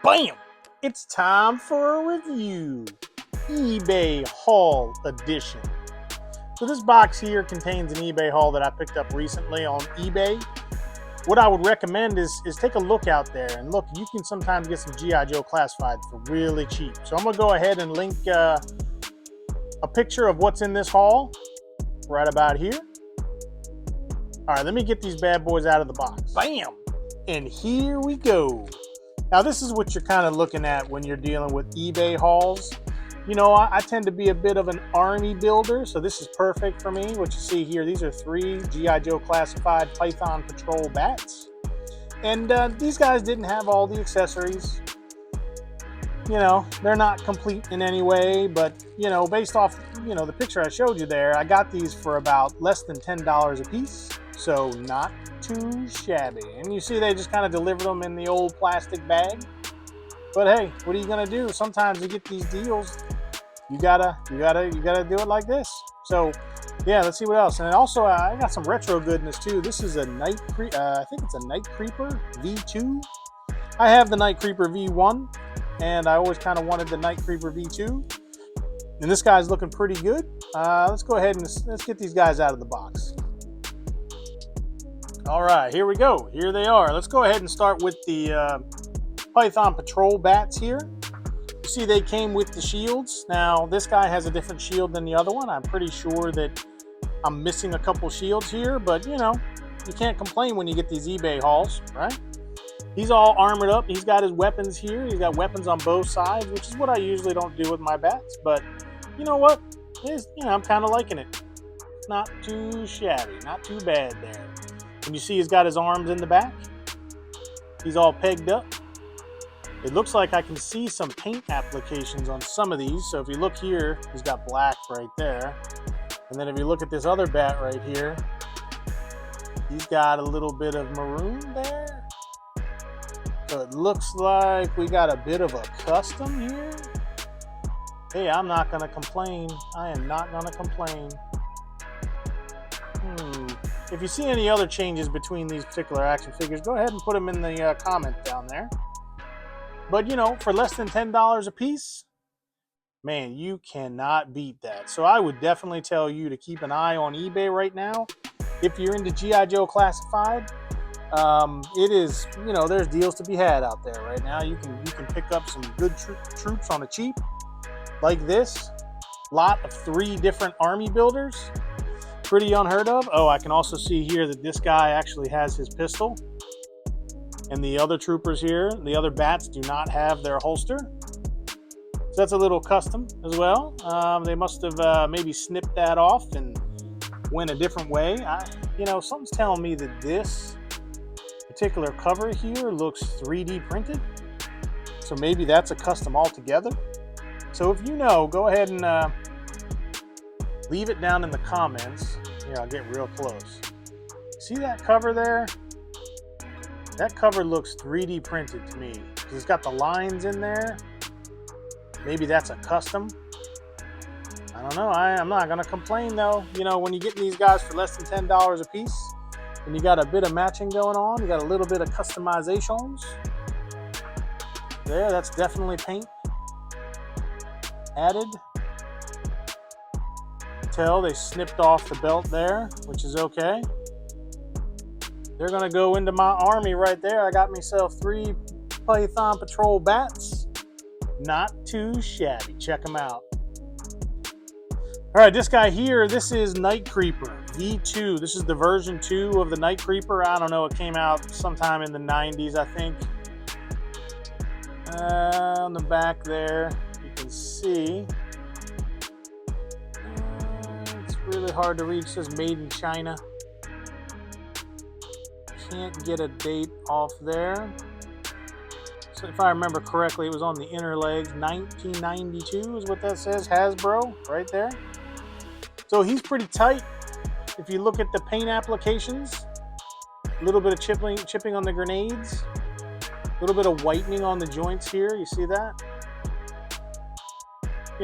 Bam! It's time for a review. eBay haul edition. So this box here contains an eBay haul that I picked up recently on eBay. What I would recommend is take a look out there and look. You can sometimes get some G.I. Joe classified for really cheap. So I'm gonna go ahead and link a picture of what's in this haul right about here. All right, let me get these bad boys out of the box. Bam! And here we go. Now this is what you're kind of looking at when you're dealing with eBay hauls. You know, I tend to be a bit of an army builder, so this is perfect for me. What you see here, these are 3 G.I. Joe classified Python Patrol bats. And these guys didn't have all the accessories. You know, they're not complete in any way, but, you know, based off, the picture I showed you there, I got these for about less than $10 a piece, so not too shabby. And you see they just kind of delivered them in the old plastic bag. But hey, what are you gonna do? Sometimes you get these deals, you gotta do it like this. So yeah, let's see what else. And also I got some retro goodness too. This is a I think it's a Night Creeper V2. I have the Night Creeper V1, and I always kind of wanted the Night Creeper V2. And this guy's looking pretty good. Let's go ahead and let's get these guys out of the box. All right, here we go. Here they are. Let's go ahead and start with the Python Patrol bats here. You see they came with the shields. Now this guy has a different shield than the other one. I'm pretty sure that I'm missing a couple shields here, but you can't complain when you get these eBay hauls, right? He's all armored up. He's got his weapons here. He's got weapons on both sides, which is what I usually don't do with my bats. But you know what? I'm kind of liking it. Not too shabby, not too bad there. And you see he's got his arms in the back. He's all pegged up. It looks like I can see some paint applications on some of these. So if you look here, he's got black right there. And then if you look at this other bat right here, he's got a little bit of maroon there. So it looks like we got a bit of a custom here. Hey, I'm not gonna complain. I am not gonna complain. If you see any other changes between these particular action figures, go ahead and put them in the comment down there. But for less than $10 a piece, man, you cannot beat that. So I would definitely tell you to keep an eye on eBay right now. If you're into G.I. Joe classified, it is, there's deals to be had out there right now. You can pick up some good troops on the cheap, like this. Lot of 3 different army builders. Pretty unheard of. Oh, I can also see here that this guy actually has his pistol. And the other troopers here, the other bats, do not have their holster. So that's a little custom as well. They must have maybe snipped that off and went a different way. Something's telling me that this particular cover here looks 3D printed. So maybe that's a custom altogether. So if you know, go ahead and leave it down in the comments. Here, I'll get real close. See that cover there? That cover looks 3D printed to me. It's got the lines in there. Maybe that's a custom. I don't know. I'm not going to complain though. When you get these guys for less than $10 a piece, and you got a bit of matching going on, you got a little bit of customizations. There, that's definitely paint added. Tell they snipped off the belt there, which is okay. They're gonna go into my army right there. I got myself 3 Python Patrol bats. Not too shabby. Check them out. All right, this guy here, this is Night Creeper V2. This is the version 2 of the Night Creeper. I don't know, it came out sometime in the 90s, I think. On the back there, you can see. It's really hard to read. It says made in China. Can't get a date off there. So if I remember correctly, it was on the inner legs. 1992 is what that says. Hasbro right there. So he's pretty tight. If you look at the paint applications, a little bit of chipping on the grenades, a little bit of whitening on the joints here. You see that?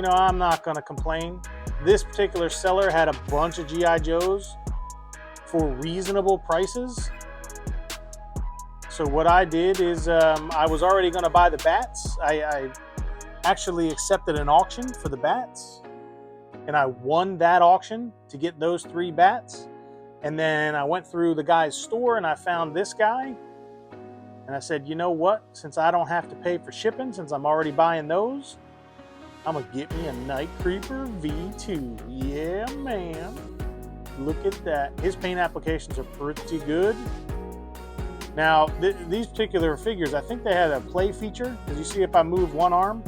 I'm not gonna complain. This particular seller had a bunch of G.I. Joes for reasonable prices. So what I did is I was already going to buy the bats. I actually accepted an auction for the bats, and I won that auction to get those 3 bats. And then I went through the guy's store and I found this guy. And I said, you know what? Since I don't have to pay for shipping, since I'm already buying those, I'm going to get me a Night Creeper V2. Yeah, man. Look at that. His paint applications are pretty good. Now, these particular figures, I think they had a play feature. Because you see if I move one arm,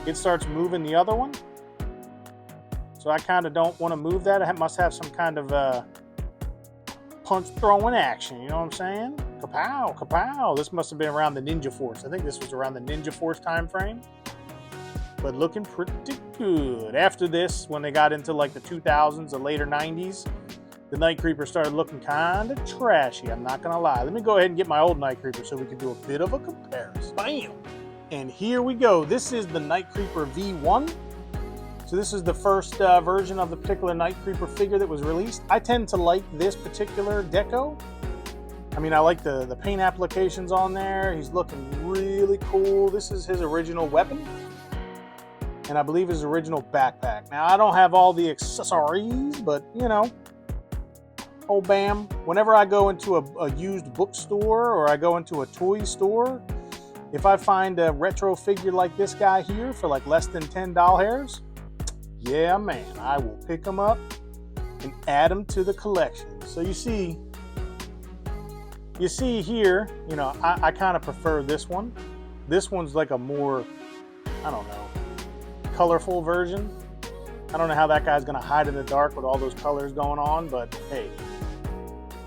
it starts moving the other one. So I kind of don't want to move that. It must have some kind of punch throwing action. You know what I'm saying? Kapow, kapow. This must have been around the Ninja Force. I think this was around the Ninja Force time frame. But looking pretty good. After this, when they got into like the 2000s, the later 90s, the Night Creeper started looking kind of trashy. I'm not going to lie. Let me go ahead and get my old Night Creeper so we can do a bit of a comparison. Bam! And here we go. This is the Night Creeper V1. So this is the first version of the particular Night Creeper figure that was released. I tend to like this particular deco. I mean, I like the paint applications on there. He's looking really cool. This is his original weapon. And I believe his original backpack. Now, I don't have all the accessories, but, you know, oh, bam. Whenever I go into a used bookstore or I go into a toy store, if I find a retro figure like this guy here for like less than $10, yeah, man, I will pick them up and add them to the collection. So you see here, you know, I kind of prefer this one. This one's like a more, I don't know, colorful version. I don't know how that guy's going to hide in the dark with all those colors going on, but hey,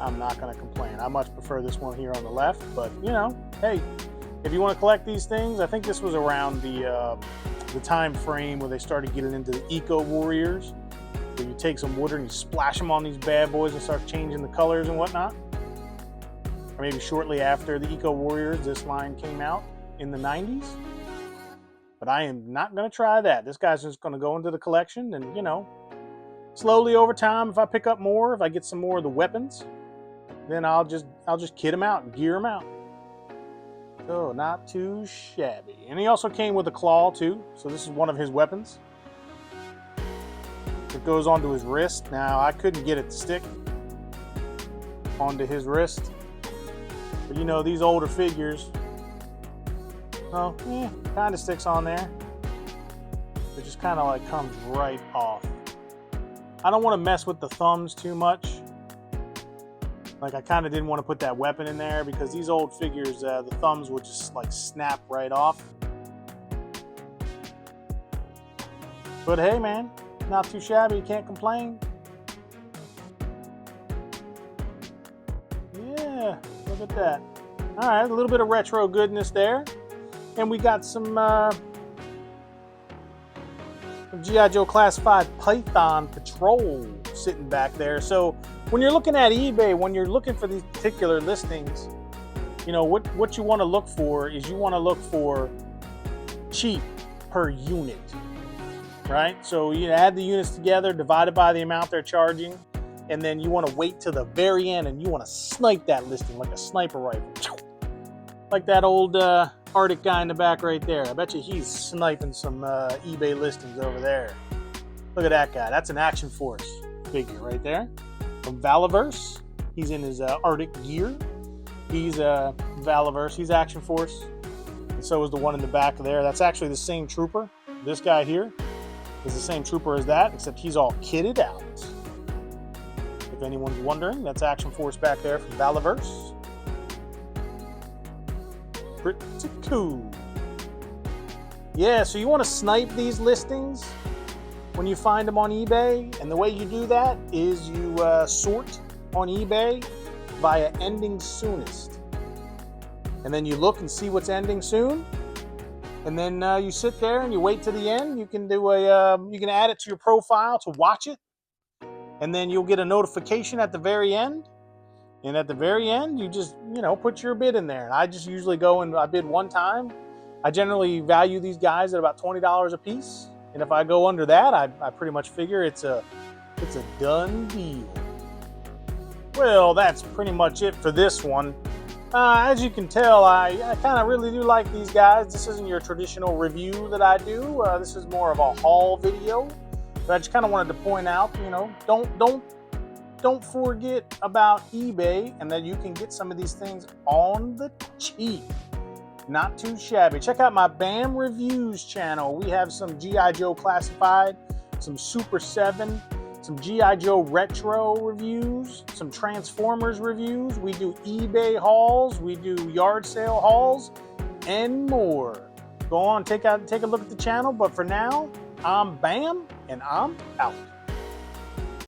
I'm not going to complain. I much prefer this one here on the left, but you know, hey, if you want to collect these things, I think this was around the time frame where they started getting into the Eco Warriors, where you take some water and you splash them on these bad boys and start changing the colors and whatnot. Or maybe shortly after the Eco Warriors, this line came out in the 90s. But I am not going to try that. This guy's just going to go into the collection and, you know, slowly over time, if I pick up more, if I get some more of the weapons, then I'll just kit him out and gear him out. So not too shabby. And he also came with a claw too. So this is one of his weapons. It goes onto his wrist. Now I couldn't get it to stick onto his wrist. But you know, these older figures, well, kind of sticks on there. It just kind of like comes right off. I don't want to mess with the thumbs too much. Like I kind of didn't want to put that weapon in there because these old figures, the thumbs would just like snap right off. But hey man, not too shabby, you can't complain. Yeah, look at that. All right, a little bit of retro goodness there. And we got some G.I. Joe Classified Python Patrol sitting back there. So when you're looking at eBay, when you're looking for these particular listings, you know, what you want to look for is you want to look for cheap per unit, right? So you add the units together, divided by the amount they're charging, and then you want to wait till the very end and you want to snipe that listing like a sniper rifle. Like that old Arctic guy in the back right there. I bet you he's sniping some eBay listings over there. Look at that guy. That's an Action Force figure right there. From Valaverse. He's in his Arctic gear. He's Valaverse. He's Action Force. And so is the one in the back there. That's actually the same trooper. This guy here is the same trooper as that, except he's all kitted out. If anyone's wondering, that's Action Force back there from Valaverse. Pretty cool. Yeah, so you want to snipe these listings when you find them on eBay, and the way you do that is you sort on eBay via ending soonest, and then you look and see what's ending soon, and then you sit there and you wait to the end. You can do you can add it to your profile to watch it, and then you'll get a notification at the very end. And at the very end, you just, you know, put your bid in there. And I just usually go and I bid one time. I generally value these guys at about $20 a piece. And if I go under that, I pretty much figure it's a done deal. Well, that's pretty much it for this one. As you can tell, I kind of really do like these guys. This isn't your traditional review that I do. This is more of a haul video. But I just kind of wanted to point out, don't forget about eBay and that you can get some of these things on the cheap. Not too shabby. Check out my BAM Reviews channel. We have some G.I. Joe Classified, some Super 7, some G.I. Joe Retro reviews, some Transformers reviews. We do eBay hauls, we do yard sale hauls, and more. Go on, take a look at the channel. But for now, I'm BAM, and I'm out.